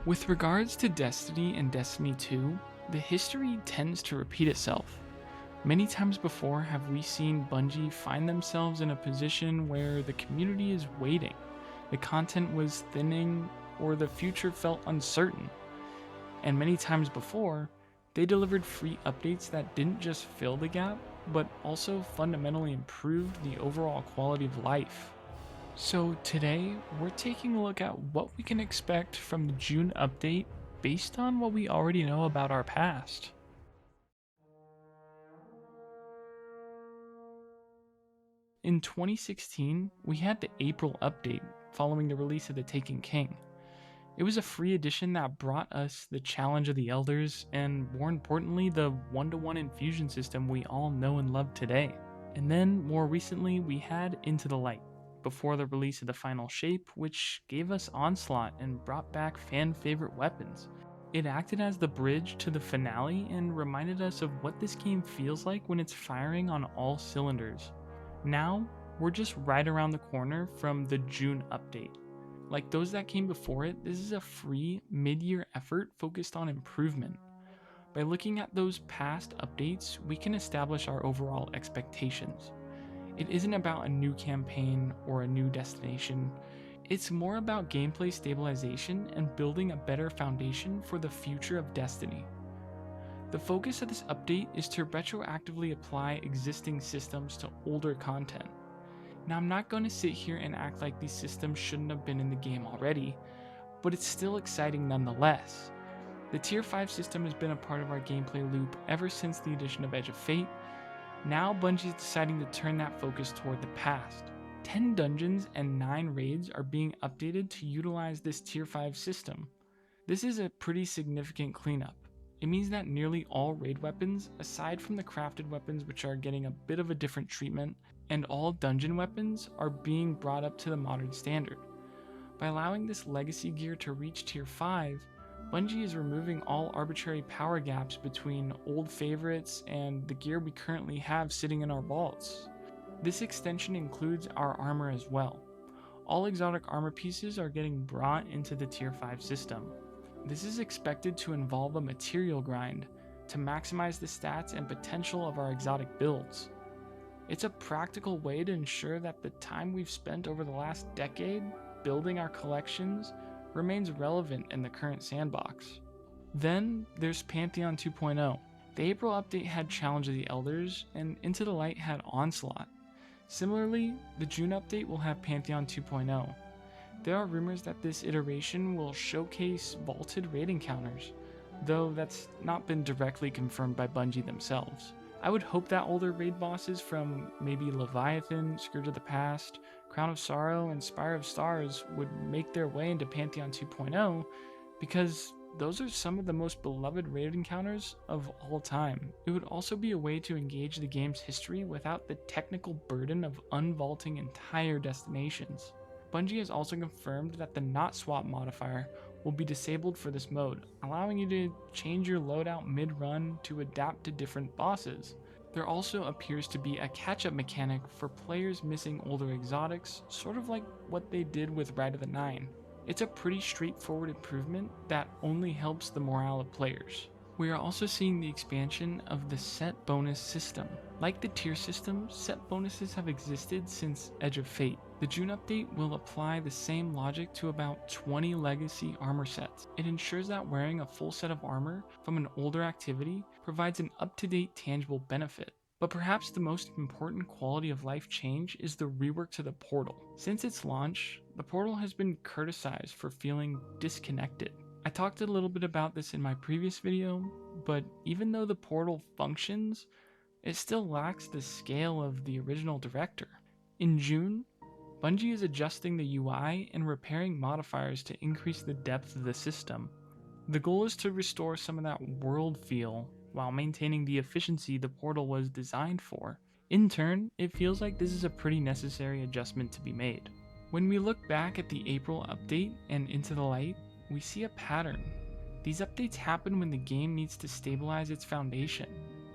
With regards to Destiny and Destiny 2, the history tends to repeat itself. Many times before have we seen Bungie find themselves in a position where the community is waiting, the content was thinning, or the future felt uncertain. And many times before, they delivered free updates that didn't just fill the gap, but also fundamentally improved the overall quality of life. So today, we're taking a look at what we can expect from the June update based on what we already know about our past. In 2016, we had the April update following the release of The Taken King. It was a free edition that brought us the Challenge of the Elders and, more importantly, the one-to-one infusion system we all know and love today. And then, more recently, we had Into the Light, before the release of the final shape, which gave us Onslaught and brought back fan-favorite weapons. It acted as the bridge to the finale and reminded us of what this game feels like when it's firing on all cylinders. Now, we're just right around the corner from the June update. Like those that came before it, this is a free, mid-year effort focused on improvement. By looking at those past updates, we can establish our overall expectations. It isn't about a new campaign or a new destination. It's more about gameplay stabilization and building a better foundation for the future of Destiny. The focus of this update is to retroactively apply existing systems to older content. Now, I'm not going to sit here and act like these systems shouldn't have been in the game already, but it's still exciting nonetheless. The Tier 5 system has been a part of our gameplay loop ever since the addition of Edge of Fate. Now Bungie is deciding to turn that focus toward the past. 10 dungeons and 9 raids are being updated to utilize this Tier 5 system. This is a pretty significant cleanup. It means that nearly all raid weapons, aside from the crafted weapons which are getting a bit of a different treatment, and all dungeon weapons are being brought up to the modern standard. By allowing this legacy gear to reach Tier 5, Bungie is removing all arbitrary power gaps between old favorites and the gear we currently have sitting in our vaults. This extension includes our armor as well. All exotic armor pieces are getting brought into the Tier 5 system. This is expected to involve a material grind to maximize the stats and potential of our exotic builds. It's a practical way to ensure that the time we've spent over the last decade building our collections remains relevant in the current sandbox. Then there's Pantheon 2.0. The April update had Challenge of the Elders, and Into the Light had Onslaught. Similarly, the June update will have Pantheon 2.0. There are rumors that this iteration will showcase vaulted raid encounters, though that's not been directly confirmed by Bungie themselves. I would hope that older raid bosses from maybe Leviathan, Scourge of the Past, Crown of Sorrow, and Spire of Stars would make their way into Pantheon 2.0, because those are some of the most beloved raid encounters of all time. It would also be a way to engage the game's history without the technical burden of unvaulting entire destinations. Bungie has also confirmed that the not swap modifier will be disabled for this mode, allowing you to change your loadout mid-run to adapt to different bosses. There also appears to be a catch-up mechanic for players missing older exotics, sort of like what they did with Rite of the Nine. It's a pretty straightforward improvement that only helps the morale of players. We are also seeing the expansion of the set bonus system. Like the tier system, set bonuses have existed since Edge of Fate. The June update will apply the same logic to about 20 legacy armor sets. It ensures that wearing a full set of armor from an older activity provides an up-to-date tangible benefit. But perhaps the most important quality of life change is the rework to the portal. Since its launch, the portal has been criticized for feeling disconnected. I talked a little bit about this in my previous video, but even though the portal functions, it still lacks the scale of the original director. In June, Bungie is adjusting the UI and repairing modifiers to increase the depth of the system. The goal is to restore some of that world feel while maintaining the efficiency the portal was designed for. In turn, it feels like this is a pretty necessary adjustment to be made. When we look back at the April update and Into the Light, we see a pattern. These updates happen when the game needs to stabilize its foundation.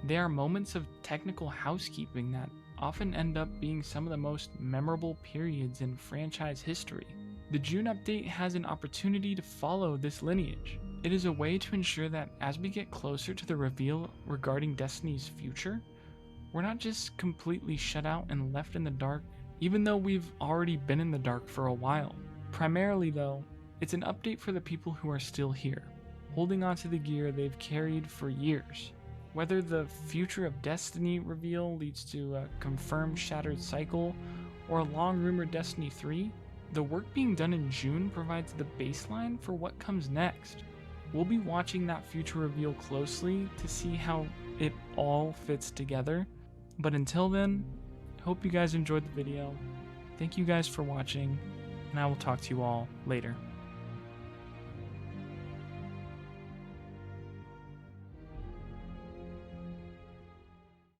They are moments of technical housekeeping that often end up being some of the most memorable periods in franchise history. The June update has an opportunity to follow this lineage. It is a way to ensure that as we get closer to the reveal regarding Destiny's future, we're not just completely shut out and left in the dark, even though we've already been in the dark for a while. Primarily though, it's an update for the people who are still here, holding on to the gear they've carried for years. Whether the future of Destiny reveal leads to a confirmed Shattered Cycle or a long-rumored Destiny 3, the work being done in June provides the baseline for what comes next. We'll be watching that future reveal closely to see how it all fits together. But until then, hope you guys enjoyed the video. Thank you guys for watching, and I will talk to you all later.